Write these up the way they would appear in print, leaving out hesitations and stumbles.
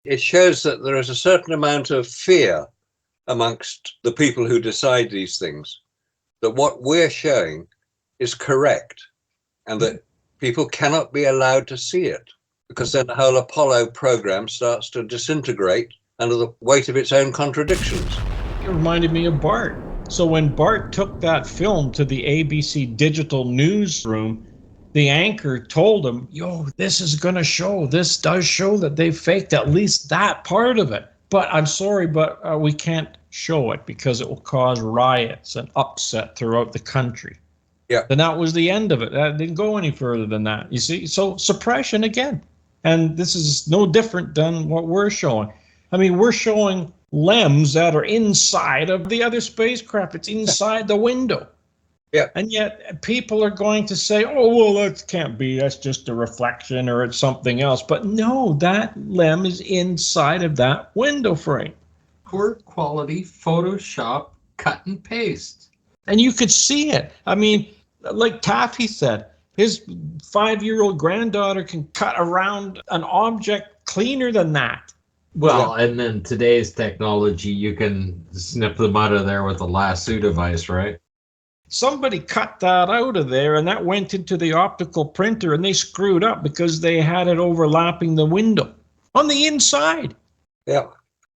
it shows that there is a certain amount of fear amongst the people who decide these things, that what we're showing is correct and that people cannot be allowed to see it, because then the whole Apollo program starts to disintegrate under the weight of its own contradictions. It reminded me of Bart. So when Bart took that film to the ABC digital newsroom, the anchor told him, yo, this does show that they faked at least that part of it. But I'm sorry, but we can't show it because it will cause riots and upset throughout the country. Yeah. And that was the end of it. That didn't go any further than that. You see, so suppression again. And this is no different than what we're showing. I mean, we're showing LEMs that are inside of the other spacecraft. It's inside the window. Yeah. And yet people are going to say, oh, well, that can't be. That's just a reflection or it's something else. But no, that LEM is inside of that window frame. Poor quality Photoshop cut and paste. And you could see it. I mean, like Taffy said, his 5-year-old granddaughter can cut around an object cleaner than that. Well, and then today's technology, you can snip them out of there with a lasso device, right? Somebody cut that out of there and that went into the optical printer and they screwed up because they had it overlapping the window on the inside. Yeah,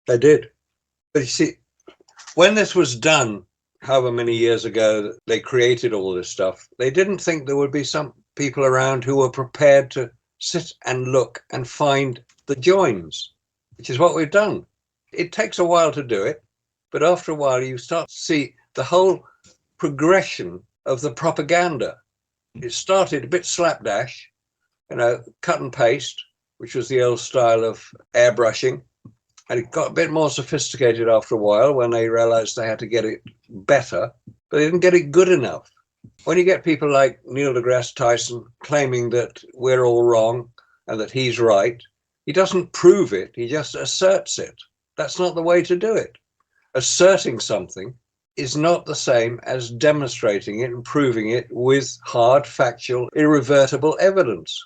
they did. But you see, when this was done, however many years ago they created all this stuff, they didn't think there would be some people around who were prepared to sit and look and find the joins, which is what we've done. It takes a while to do it, but after a while you start to see the whole progression of the propaganda. It started a bit slapdash, cut and paste, which was the old style of airbrushing. And it got a bit more sophisticated after a while when they realized they had to get it better, but they didn't get it good enough. When you get people like Neil deGrasse Tyson claiming that we're all wrong and that he's right, he doesn't prove it, he just asserts it. That's not the way to do it. Asserting something is not the same as demonstrating it and proving it with hard, factual, irrevertible evidence.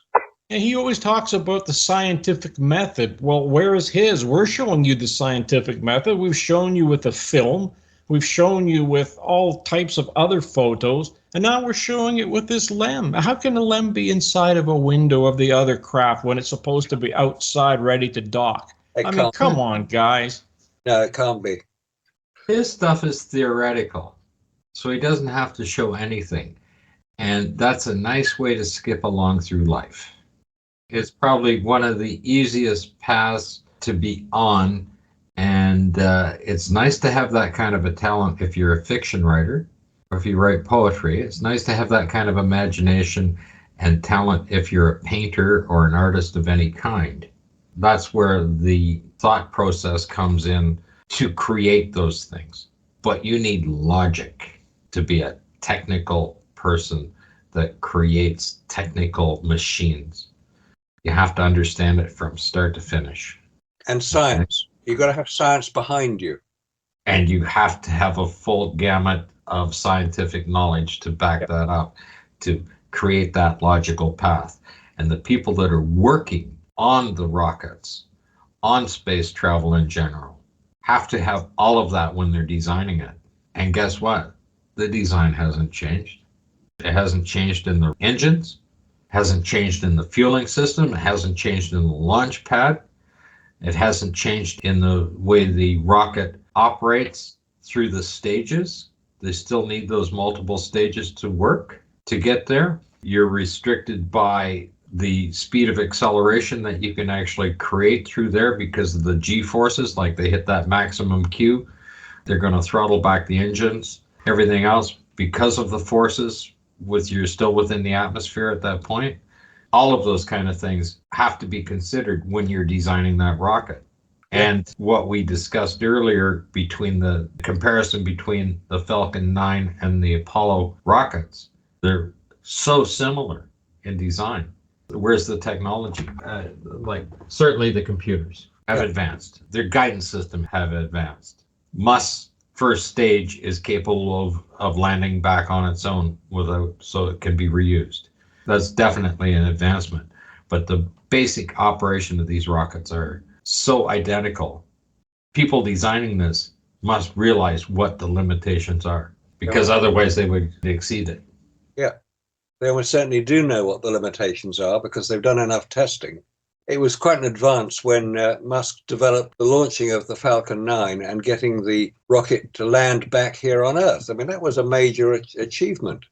And he always talks about the scientific method. Well, where is his? We're showing you the scientific method. We've shown you with a film. We've shown you with all types of other photos. And now we're showing it with this LEM. How can a LEM be inside of a window of the other craft when it's supposed to be outside ready to dock? I mean, come on, guys. No, it can't be. His stuff is theoretical, so he doesn't have to show anything. And that's a nice way to skip along through life. It's probably one of the easiest paths to be on, and it's nice to have that kind of a talent if you're a fiction writer, or if you write poetry. It's nice to have that kind of imagination and talent if you're a painter or an artist of any kind. That's where the thought process comes in to create those things. But you need logic to be a technical person that creates technical machines. You have to understand it from start to finish. And science. You've got to have science behind you. And you have to have a full gamut of scientific knowledge to back that up, to create that logical path. And the people that are working on the rockets, on space travel in general, have to have all of that when they're designing it. And guess what? The design hasn't changed. It hasn't changed in the engines, hasn't changed in the fueling system, it hasn't changed in the launch pad, it hasn't changed in the way the rocket operates through the stages. They still need those multiple stages to work to get there. You're restricted by the speed of acceleration that you can actually create through there because of the G-forces, like they hit that maximum Q. They're going to throttle back the engines. Everything else, because of the forces, you're still within the atmosphere at that point. All of those kind of things have to be considered when you're designing that rocket. And what we discussed earlier between the comparison between the Falcon 9 and the Apollo rockets, they're so similar in design. Where's the technology? Certainly the computers have advanced. Their guidance system have advanced. Musk's first stage is capable of landing back on its own so it can be reused. That's definitely an advancement. But the basic operation of these rockets are so identical. People designing this must realize what the limitations are, because otherwise they would exceed it. Yeah, they almost certainly do know what the limitations are because they've done enough testing. It was quite an advance when Musk developed the launching of the Falcon 9 and getting the rocket to land back here on Earth. I mean, that was a major achievement.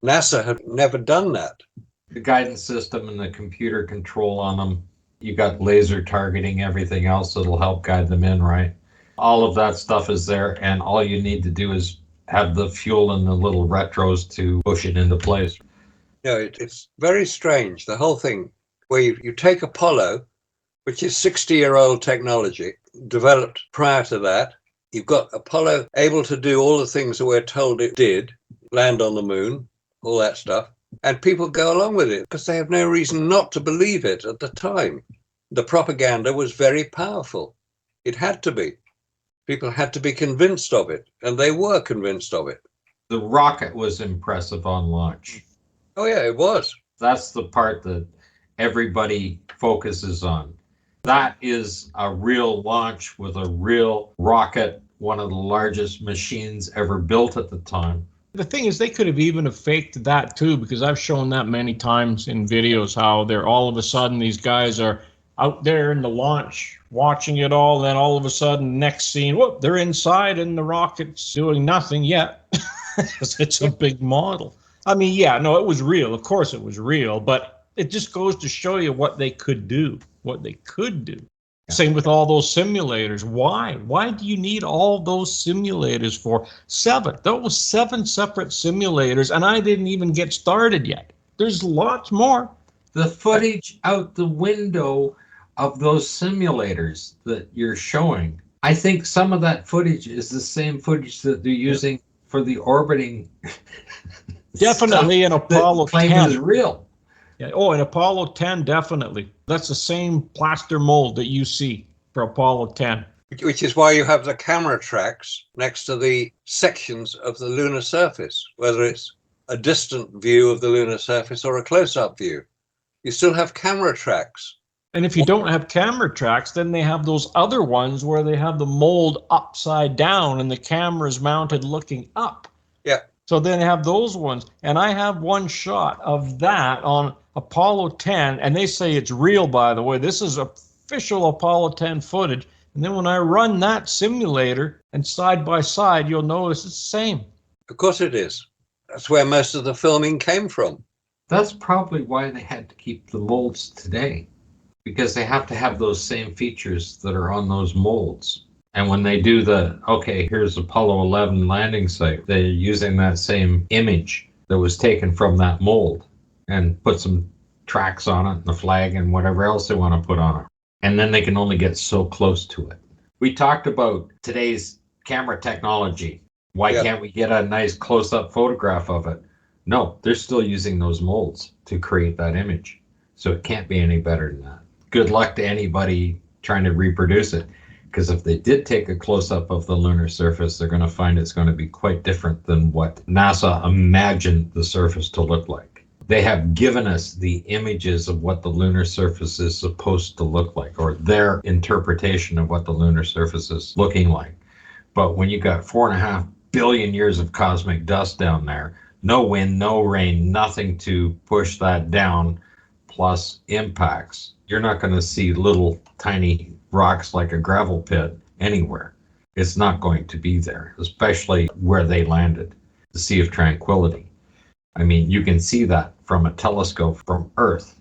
NASA had never done that. The guidance system and the computer control on them, you got laser targeting, everything else that'll help guide them in, right? All of that stuff is there, and all you need to do is have the fuel and the little retros to push it into place. You know, it's very strange, the whole thing, where you take Apollo, which is 60-year-old technology, developed prior to that. You've got Apollo able to do all the things that we're told it did, land on the moon, all that stuff, and people go along with it because they have no reason not to believe it at the time. The propaganda was very powerful. It had to be. People had to be convinced of it, and they were convinced of it. The rocket was impressive on launch. Oh, yeah, it was. That's the part that everybody focuses on. That is a real launch with a real rocket, one of the largest machines ever built at the time. The thing is, they could have even have faked that too, because I've shown that many times in videos, how they're all of a sudden, these guys are out there in the launch watching it all, and then all of a sudden, next scene, whoop, they're inside and the rocket's doing nothing yet. It's a big model. I mean, yeah, no, it was real. Of course it was real, but it just goes to show you what they could do, Same with all those simulators. Why? Why do you need all those simulators for? 7. Those 7 separate simulators, and I didn't even get started yet. There's lots more. The footage out the window of those simulators that you're showing, I think some of that footage is the same footage that they're using for the orbiting. Definitely in Apollo 10 is real. Yeah. Oh, in Apollo 10, definitely. That's the same plaster mold that you see for Apollo 10. Which is why you have the camera tracks next to the sections of the lunar surface, whether it's a distant view of the lunar surface or a close-up view. You still have camera tracks. And if you don't have camera tracks, then they have those other ones where they have the mold upside down and the camera is mounted looking up. Yeah. So then they have those ones. And I have one shot of that on Apollo 10, and they say it's real, by the way. This is official Apollo 10 footage. And then when I run that simulator and side by side, you'll notice it's the same. Of course it is. That's where most of the filming came from. That's probably why they had to keep the molds today, because they have to have those same features that are on those molds. And when they do here's Apollo 11 landing site, they're using that same image that was taken from that mold and put some tracks on it, and the flag and whatever else they want to put on it. And then they can only get so close to it. We talked about today's camera technology. Why can't we get a nice close-up photograph of it? No, they're still using those molds to create that image. So it can't be any better than that. Good luck to anybody trying to reproduce it, because if they did take a close-up of the lunar surface, they're going to find it's going to be quite different than what NASA imagined the surface to look like. They have given us the images of what the lunar surface is supposed to look like, or their interpretation of what the lunar surface is looking like. But when you got 4.5 billion years of cosmic dust down there, no wind, no rain, nothing to push that down, plus impacts, you're not going to see little tiny rocks like a gravel pit anywhere. It's not going to be there, especially where they landed, the Sea of Tranquility. I mean, you can see that from a telescope from Earth,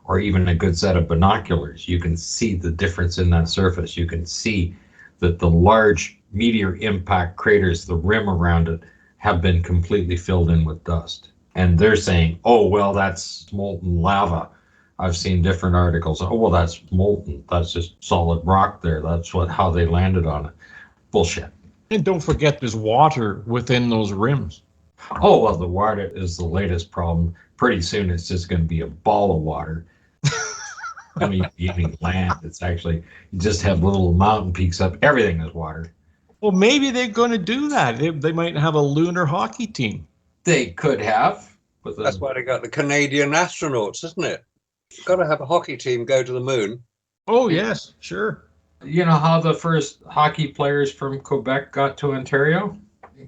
or even a good set of binoculars. You can see the difference in that surface. You can see that the large meteor impact craters, the rim around it, have been completely filled in with dust. And they're saying, oh, well, that's molten lava. I've seen different articles. Oh, well, that's molten. That's just solid rock there. That's how they landed on it. Bullshit. And don't forget there's water within those rims. Oh, well, the water is the latest problem. Pretty soon it's just going to be a ball of water. I mean, eating land. It's actually, you just have little mountain peaks up. Everything is water. Well, maybe they're going to do that. They might have a lunar hockey team. They could have. That's why they got the Canadian astronauts, isn't it? You've got to have a hockey team go to the moon. Oh, yes, sure. You know how the first hockey players from Quebec got to Ontario?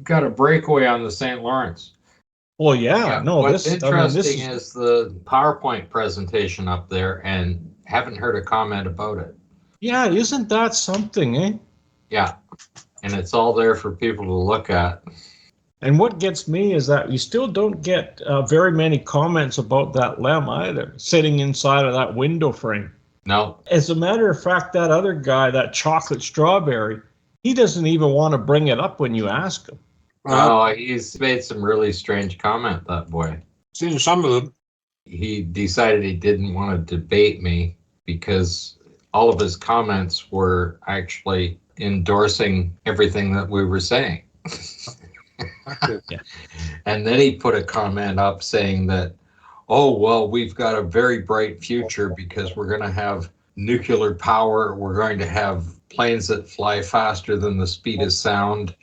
Got a breakaway on the St. Lawrence. Well, yeah, no, What's this, I mean, this interesting is, is the PowerPoint presentation up there, and haven't heard a comment about it. yeah, isn't that something, eh? Yeah, and it's all there for people to look at. And what gets me is that you still don't get very many comments about that LEM either, sitting inside of that window frame. No, As a matter of fact, that other guy, that chocolate strawberry, he doesn't even want to bring it up when you ask him. oh, he's made some really strange comment, that boy. Seen some of them. He decided he didn't want to debate me because all of his comments were actually endorsing everything that we were saying. Yeah. And then he put a comment up saying that, oh, well, we've got a very bright future because we're going to have nuclear power. We're going to have planes that fly faster than the speed of sound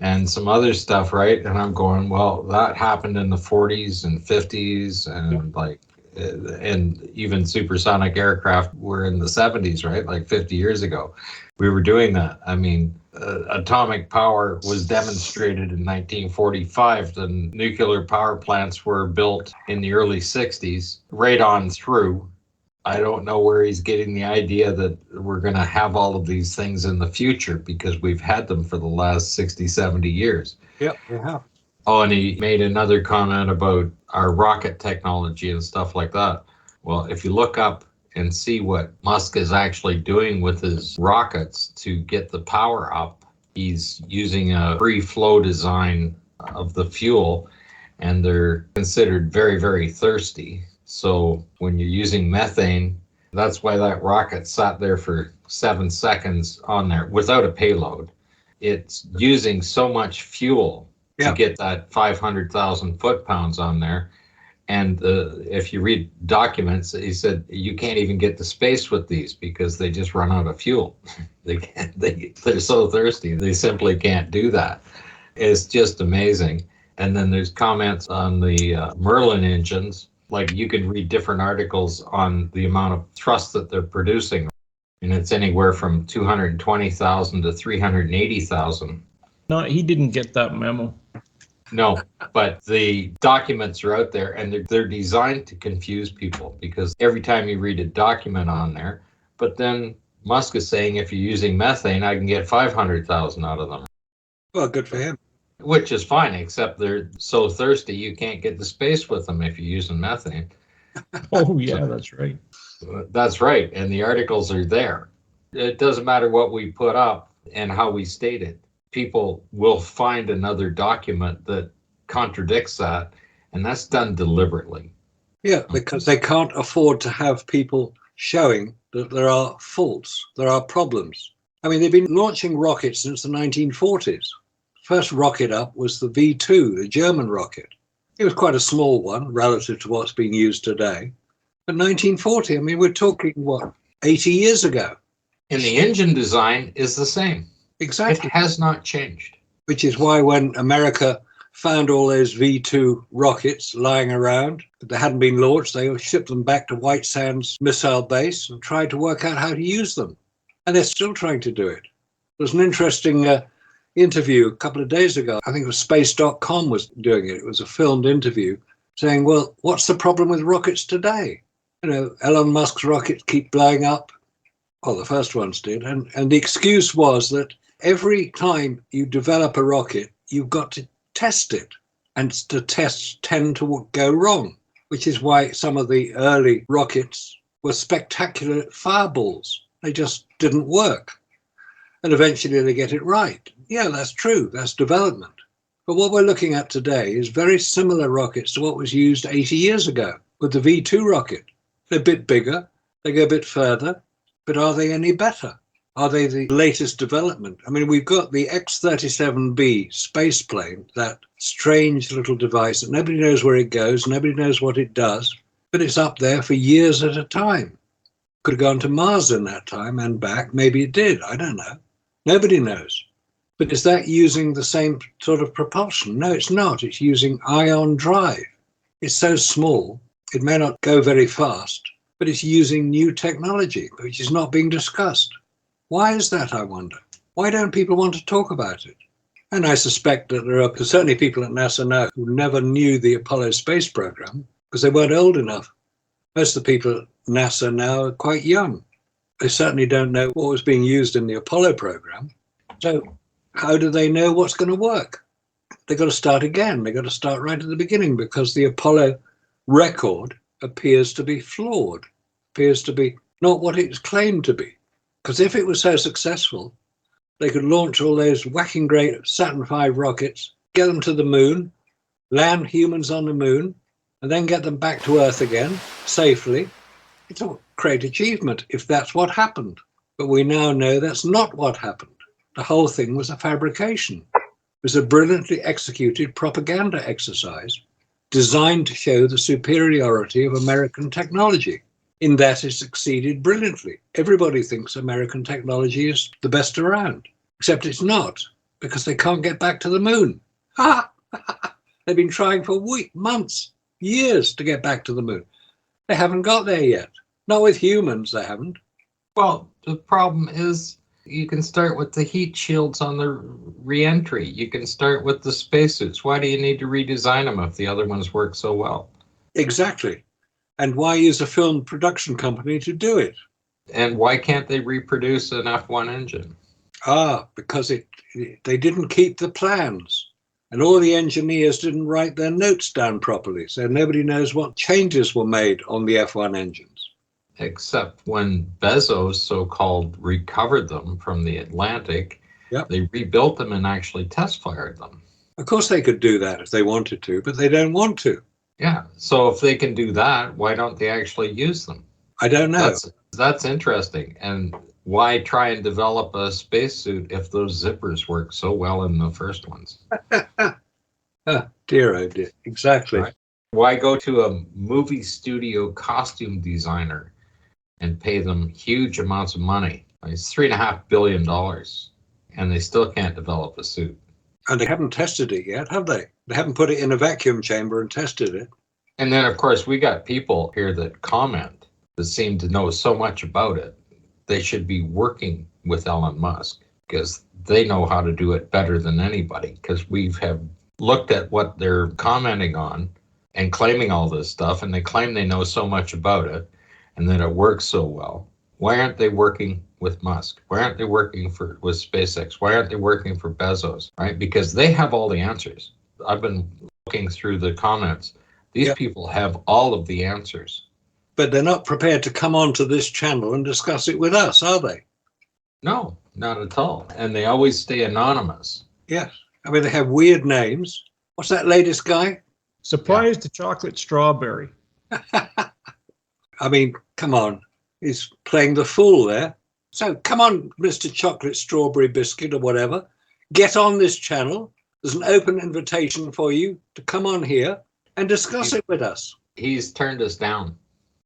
and some other stuff, right? And I'm going, well, that happened in the 40s and 50s and and even supersonic aircraft were in the 70s, right? Like 50 years ago. We were doing that. I mean, atomic power was demonstrated in 1945. The nuclear power plants were built in the early 60s, right on through. I don't know where he's getting the idea that we're going to have all of these things in the future because we've had them for the last 60, 70 years. Yep, we have. Oh, and he made another comment about our rocket technology and stuff like that. Well, if you look up and see what Musk is actually doing with his rockets to get the power up, he's using a free flow design of the fuel, and they're considered very, very thirsty. So when you're using methane, that's why that rocket sat there for 7 seconds on there without a payload. It's using so much fuel to get that 500,000 foot-pounds on there. And if you read documents, he said you can't even get to space with these because they just run out of fuel. They're so thirsty, they simply can't do that. It's just amazing. And then there's comments on the Merlin engines. Like you can read different articles on the amount of thrust that they're producing. And it's anywhere from 220,000 to 380,000. No, he didn't get that memo. No, but the documents are out there and they're designed to confuse people because every time you read a document on there, but then Musk is saying if you're using methane, I can get 500,000 out of them. Well, good for him. Which is fine, except they're so thirsty you can't get to space with them if you're using methane. Oh, yeah, that's right. That's right, and the articles are there. It doesn't matter what we put up and how we state it. People will find another document that contradicts that, and that's done deliberately. Yeah, because they can't afford to have people showing that there are faults, there are problems. I mean, they've been launching rockets since the 1940s. First rocket up was the V2, the German rocket. It was quite a small one relative to what's being used today. But 1940, I mean, we're talking, 80 years ago? And the engine design is the same. Exactly. It has not changed. Which is why when America found all those V2 rockets lying around, but they hadn't been launched, they shipped them back to White Sands Missile Base and tried to work out how to use them. And they're still trying to do it. There was an interesting interview a couple of days ago. I think it was space.com was doing it. It was a filmed interview saying, well, what's the problem with rockets today? You know, Elon Musk's rockets keep blowing up. Well, the first ones did. And the excuse was that every time you develop a rocket, you've got to test it. And the tests tend to go wrong, which is why some of the early rockets were spectacular fireballs. They just didn't work. And eventually they get it right. Yeah, that's true. That's development. But what we're looking at today is very similar rockets to what was used 80 years ago with the V2 rocket. They're a bit bigger. They go a bit further. But are they any better? Are they the latest development? I mean, we've got the X-37B space plane, that strange little device that nobody knows where it goes, nobody knows what it does, but it's up there for years at a time. Could have gone to Mars in that time and back. Maybe it did. I don't know. Nobody knows. But is that using the same sort of propulsion? No, it's not. It's using ion drive. It's so small, it may not go very fast, but it's using new technology, which is not being discussed. Why is that, I wonder? Why don't people want to talk about it? And I suspect that there are certainly people at NASA now who never knew the Apollo space program because they weren't old enough. Most of the people at NASA now are quite young. They certainly don't know what was being used in the Apollo program. So how do they know what's going to work? They've got to start again. They've got to start right at the beginning because the Apollo record appears to be flawed, appears to be not what it's claimed to be. Because if it was so successful, they could launch all those whacking great Saturn V rockets, get them to the moon, land humans on the moon, and then get them back to Earth again safely. It's a great achievement if that's what happened. But we now know that's not what happened. The whole thing was a fabrication. It was a brilliantly executed propaganda exercise designed to show the superiority of American technology. In that it succeeded brilliantly. Everybody thinks American technology is the best around, except it's not, because they can't get back to the moon. They've been trying for weeks, months, years to get back to the moon. They haven't got there yet. Not with humans, they haven't. Well, the problem is you can start with the heat shields on the re-entry. You can start with the spacesuits. Why do you need to redesign them if the other ones work so well? Exactly. And why use a film production company to do it? And why can't they reproduce an F1 engine? Because they didn't keep the plans. And all the engineers didn't write their notes down properly. So nobody knows what changes were made on the F1 engines. Except when Bezos, so-called, recovered them from the Atlantic, Yep. They rebuilt them and actually test fired them. Of course they could do that if they wanted to, but they don't want to. Yeah, so if they can do that, why don't they actually use them? I don't know. That's interesting. And why try and develop a spacesuit if those zippers work so well in the first ones? Dear, oh dear. Exactly. Right. Why go to a movie studio costume designer and pay them huge amounts of money? It's $3.5 billion, and they still can't develop a suit. And they haven't tested it yet, have they? They haven't put it in a vacuum chamber and tested it. And then, of course, we got people here that comment that seem to know so much about it. They should be working with Elon Musk because they know how to do it better than anybody, because we have looked at what they're commenting on and claiming all this stuff, and they claim they know so much about it and that it works so well. Why aren't they working with Musk? Why aren't they working with SpaceX? Why aren't they working for Bezos? Right? Because they have all the answers. I've been looking through the comments. These people have all of the answers. But they're not prepared to come onto this channel and discuss it with us, are they? No, not at all. And they always stay anonymous. Yes. I mean, they have weird names. What's that latest guy? Surprise the chocolate strawberry. I mean, come on. He's playing the fool there. So come on, Mr. Chocolate Strawberry Biscuit or whatever. Get on this channel. There's an open invitation for you to come on here and discuss it with us. He's turned us down.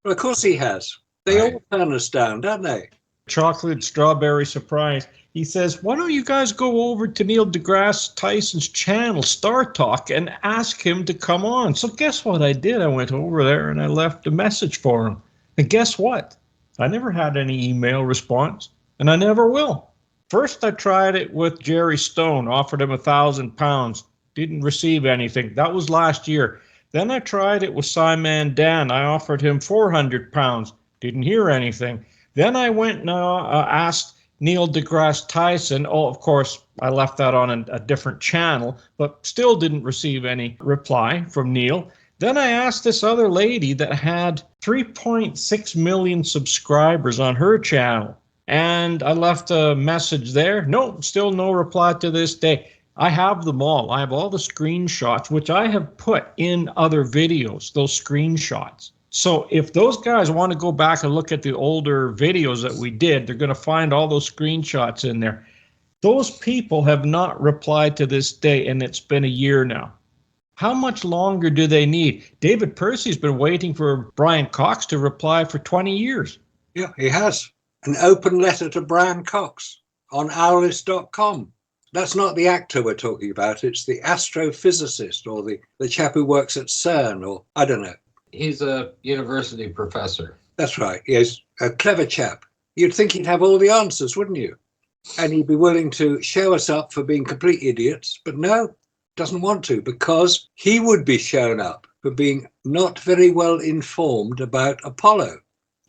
Well, of course he has. They all turn us down, don't they? Chocolate strawberry surprise. He says, why don't you guys go over to Neil deGrasse Tyson's channel, Star Talk, and ask him to come on? So guess what I did? I went over there and I left a message for him. And guess what? I never had any email response, and I never will. First, I tried it with Jerry Stone, offered him £1,000, didn't receive anything. That was last year. Then I tried it with Simon Dan. I offered him £400, didn't hear anything. Then I went and asked Neil deGrasse Tyson. Oh, of course, I left that on a different channel, but still didn't receive any reply from Neil. Then I asked this other lady that had 3.6 million subscribers on her channel, and I left a message there. No, still no reply to this day. I have them all. I have all the screenshots, which I have put in other videos, those screenshots. So if those guys want to go back and look at the older videos that we did, they're going to find all those screenshots in there. Those people have not replied to this day, and it's been a year now. How much longer do they need? David Percy's been waiting for Brian Cox to reply for 20 years. Yeah, he has. An open letter to Brian Cox on owlist.com. That's not the actor we're talking about. It's the astrophysicist or the chap who works at CERN, or I don't know. He's a university professor. That's right. He's a clever chap. you'd think he'd have all the answers, wouldn't you? And he'd be willing to show us up for being complete idiots, but no, doesn't want to, because he would be shown up for being not very well informed about Apollo.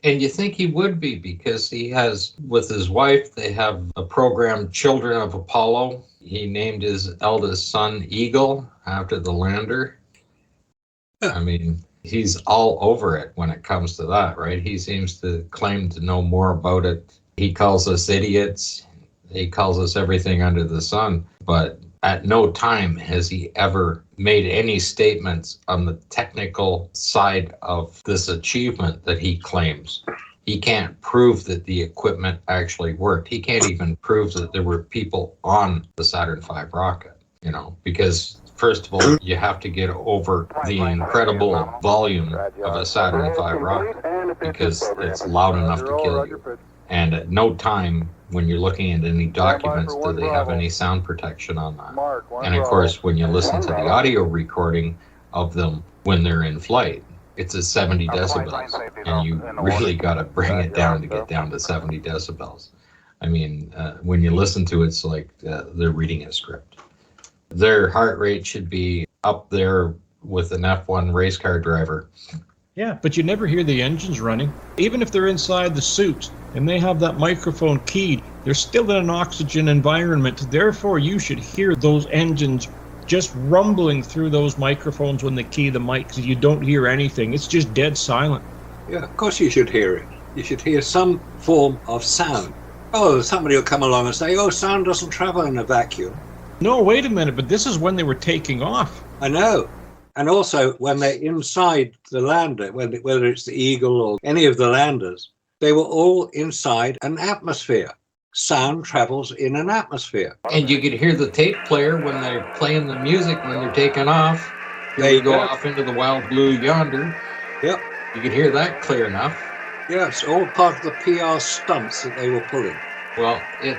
And you think he would be, because he has, with his wife, they have a program, Children of Apollo. He named his eldest son Eagle after the lander. I mean, he's all over it when it comes to that, right? He seems to claim to know more about it. He calls us idiots. He calls us everything under the sun. But at no time has he ever made any statements on the technical side of this achievement that he claims. He can't prove that the equipment actually worked. He can't even prove that there were people on the Saturn V rocket, you know, because first of all, you have to get over the incredible volume of a Saturn V rocket because it's loud enough to kill you. And at no time, when you're looking at any documents, do they have any sound protection on that. And of course, when you listen to the audio recording of them when they're in flight, it's at 70 decibels. And you really got to bring it down to get down to 70 decibels. I mean, when you listen to it, it's like they're reading a script. Their heart rate should be up there with an F1 race car driver. Yeah, but you never hear the engines running. Even if they're inside the suits and they have that microphone keyed, they're still in an oxygen environment. Therefore, you should hear those engines just rumbling through those microphones when they key the mic, because you don't hear anything. It's just dead silent. Yeah, of course you should hear it. You should hear some form of sound. Oh, somebody will come along and say, oh, sound doesn't travel in a vacuum. No, wait a minute, but this is when they were taking off. I know. And also, when they're inside the lander, whether it's the Eagle or any of the landers, they were all inside an atmosphere. Sound travels in an atmosphere. And you could hear the tape player when they're playing the music when they're taking off. There you go go. Off into the wild blue yonder. Yep. You could hear that clear enough. Yeah, it's all part of the PR stunts that they were pulling. Well, it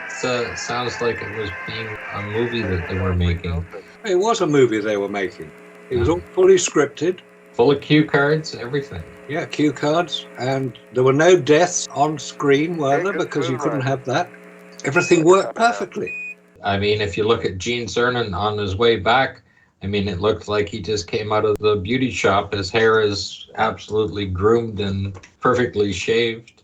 sounds like it was being a movie that they were making. It was a movie they were making. It was all fully scripted. Full of cue cards, everything. Yeah, cue cards. And there were no deaths on screen, were there? Because you couldn't have that. Everything worked perfectly. I mean, if you look at Gene Cernan on his way back, I mean, it looked like he just came out of the beauty shop. His hair is absolutely groomed and perfectly shaved.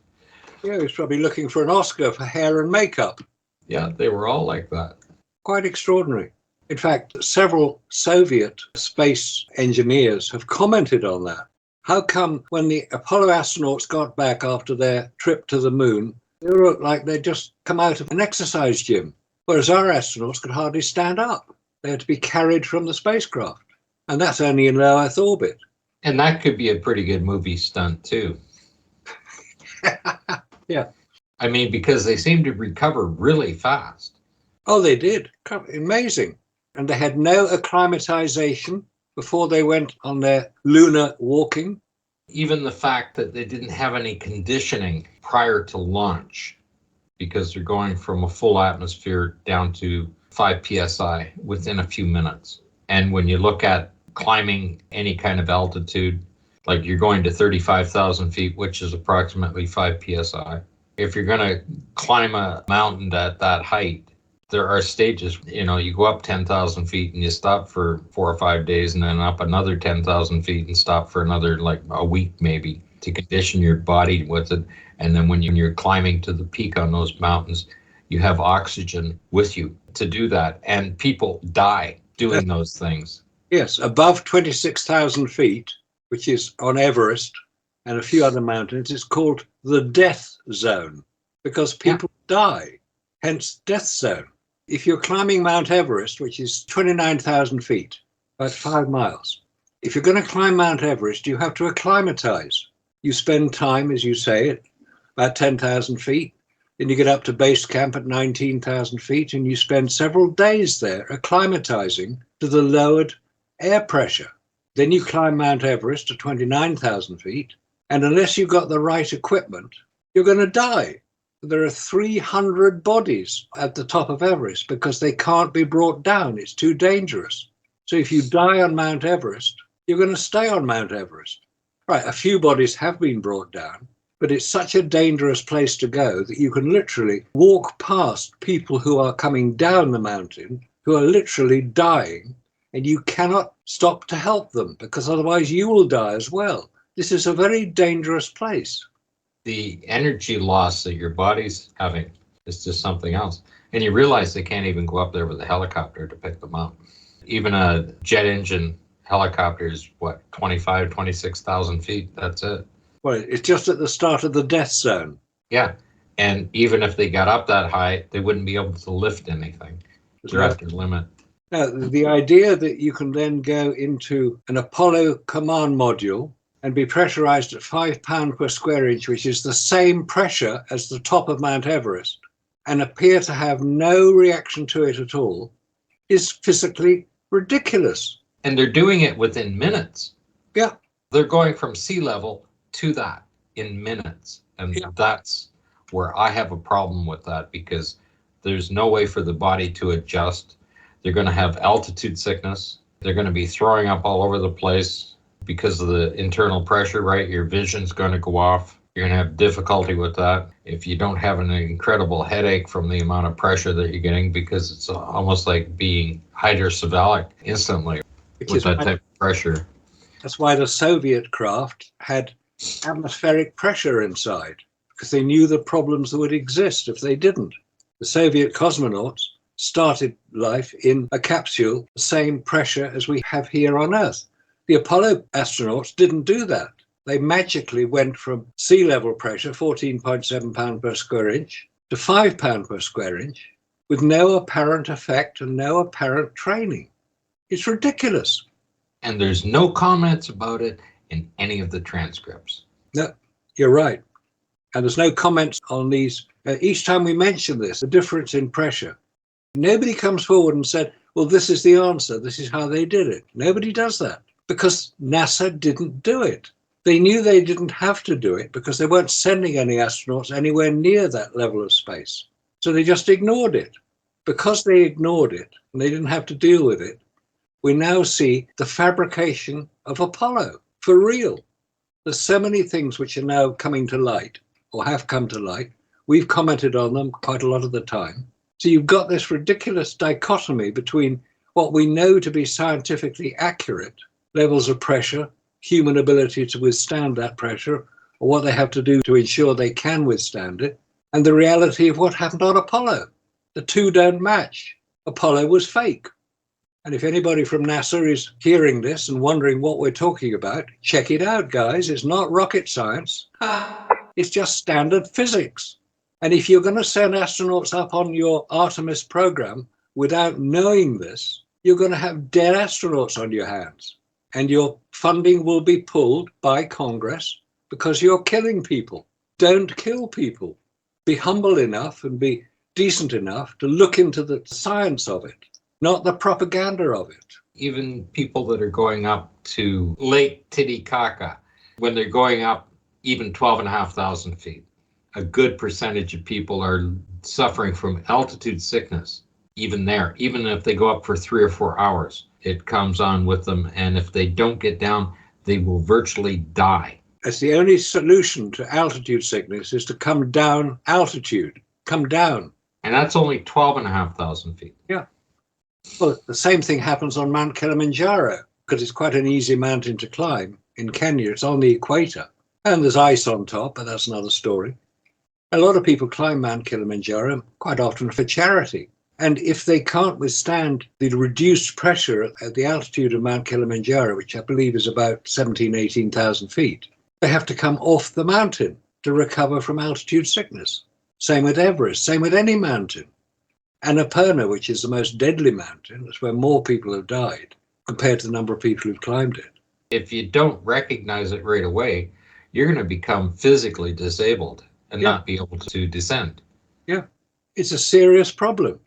Yeah, he was probably looking for an Oscar for hair and makeup. Yeah, they were all like that. Quite extraordinary. In fact, several Soviet space engineers have commented on that. How come when the Apollo astronauts got back after their trip to the moon, they looked like they'd just come out of an exercise gym, whereas our astronauts could hardly stand up. They had to be carried from the spacecraft. And that's only in low Earth orbit. And that could be a pretty good movie stunt, too. Yeah. I mean, because they seem to recover really fast. Oh, they did. Amazing. And they had no acclimatization before they went on their lunar walking. Even the fact that they didn't have any conditioning prior to launch, because they're going from a full atmosphere down to 5 psi within a few minutes. And when you look at climbing any kind of altitude, like you're going to 35,000 feet, which is approximately 5 psi. If you're going to climb a mountain at that height, there are stages. You know, you go up 10,000 feet and you stop for 4 or 5 days, and then up another 10,000 feet and stop for another, like a week maybe, to condition your body with it. And then when you're climbing to the peak on those mountains, you have oxygen with you to do that. And people die doing those things. Yes, above 26,000 feet, which is on Everest and a few other mountains, it's called the death zone because people die, hence death zone. If you're climbing Mount Everest, which is 29,000 feet, about 5 miles, if you're going to climb Mount Everest, you have to acclimatize. You spend time, as you say, at about 10,000 feet. Then you get up to base camp at 19,000 feet and you spend several days there acclimatizing to the lowered air pressure. Then you climb Mount Everest to 29,000 feet. And unless you've got the right equipment, you're going to die. There are 300 bodies at the top of Everest because they can't be brought down. It's too dangerous. So if you die on Mount Everest, you're going to stay on Mount Everest. Right, a few bodies have been brought down, But it's such a dangerous place to go that you can literally walk past people who are coming down the mountain, who are literally dying, and you cannot stop to help them because otherwise you will die as well. This is a very dangerous place. The energy loss that your body's having is just something else. And you realize they can't even go up there with a helicopter to pick them up. Even a jet engine helicopter is, 26,000 feet? That's it. Well, it's just at the start of the death zone. Yeah. And even if they got up that high, they wouldn't be able to lift anything. They're at their limit. Now, the idea that you can then go into an Apollo command module and be pressurized at 5 pounds per square inch, which is the same pressure as the top of Mount Everest, and appear to have no reaction to it at all, is physically ridiculous. And they're doing it within minutes. Yeah. They're going from sea level to that in minutes. And that's where I have a problem with that, because there's no way for the body to adjust. They're going to have altitude sickness. They're going to be throwing up all over the place because of the internal pressure, right? Your vision's going to go off. You're going to have difficulty with that. If you don't have an incredible headache from the amount of pressure that you're getting, because it's almost like being hydrocephalic instantly with that type of pressure. That's why the Soviet craft had atmospheric pressure inside, because they knew the problems that would exist if they didn't. The Soviet cosmonauts started life in a capsule, the same pressure as we have here on Earth. The Apollo astronauts didn't do that. They magically went from sea level pressure, 14.7 pounds per square inch, to 5 pounds per square inch, with no apparent effect and no apparent training. It's ridiculous. And there's no comments about it in any of the transcripts. No, you're right. And there's no comments on these. Each time we mention this, the difference in pressure, nobody comes forward and said, well, this is the answer. This is how they did it. Nobody does that because NASA didn't do it. They knew they didn't have to do it because they weren't sending any astronauts anywhere near that level of space. So they just ignored it. Because they ignored it and they didn't have to deal with it, we now see the fabrication of Apollo for real. There's so many things which are now coming to light or have come to light. We've commented on them quite a lot of the time. So you've got this ridiculous dichotomy between what we know to be scientifically accurate, levels of pressure, human ability to withstand that pressure, or what they have to do to ensure they can withstand it, and the reality of what happened on Apollo. The two don't match. Apollo was fake. And if anybody from NASA is hearing this and wondering what we're talking about, check it out, guys. It's not rocket science. It's just standard physics. And if you're going to send astronauts up on your Artemis program without knowing this, you're going to have dead astronauts on your hands. And your funding will be pulled by Congress because you're killing people. Don't kill people. Be humble enough and be decent enough to look into the science of it, not the propaganda of it. Even people that are going up to Lake Titicaca, when they're going up even 12,500 feet, a good percentage of people are suffering from altitude sickness. Even there, even if they go up for 3 or 4 hours, it comes on with them. And if they don't get down, they will virtually die. That's the only solution to altitude sickness, is to come down altitude, come down. And that's only 12,500 feet. Yeah. Well, the same thing happens on Mount Kilimanjaro, because it's quite an easy mountain to climb in Kenya. It's on the equator and there's ice on top, but that's another story. A lot of people climb Mount Kilimanjaro quite often for charity. And if they can't withstand the reduced pressure at the altitude of Mount Kilimanjaro, which I believe is about 17,000, 18,000 feet, they have to come off the mountain to recover from altitude sickness. Same with Everest, same with any mountain. Annapurna, which is the most deadly mountain, that's where more people have died compared to the number of people who've climbed it. If you don't recognize it right away, you're going to become physically disabled and not be able to descend. Yeah, it's a serious problem.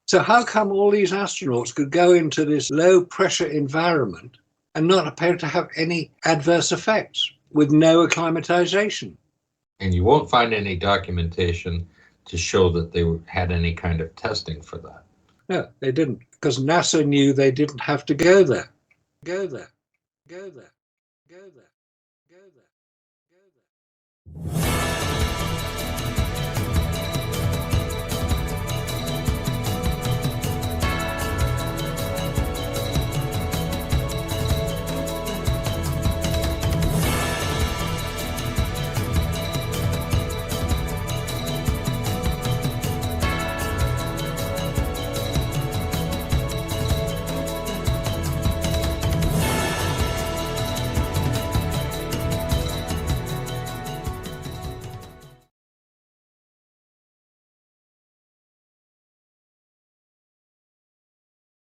So how come all these astronauts could go into this low pressure environment and not appear to have any adverse effects with no acclimatization? And you won't find any documentation to show that they had any kind of testing for that. No, they didn't, because NASA knew they didn't have to go there. Go there, go there, go there, go there, go there. you.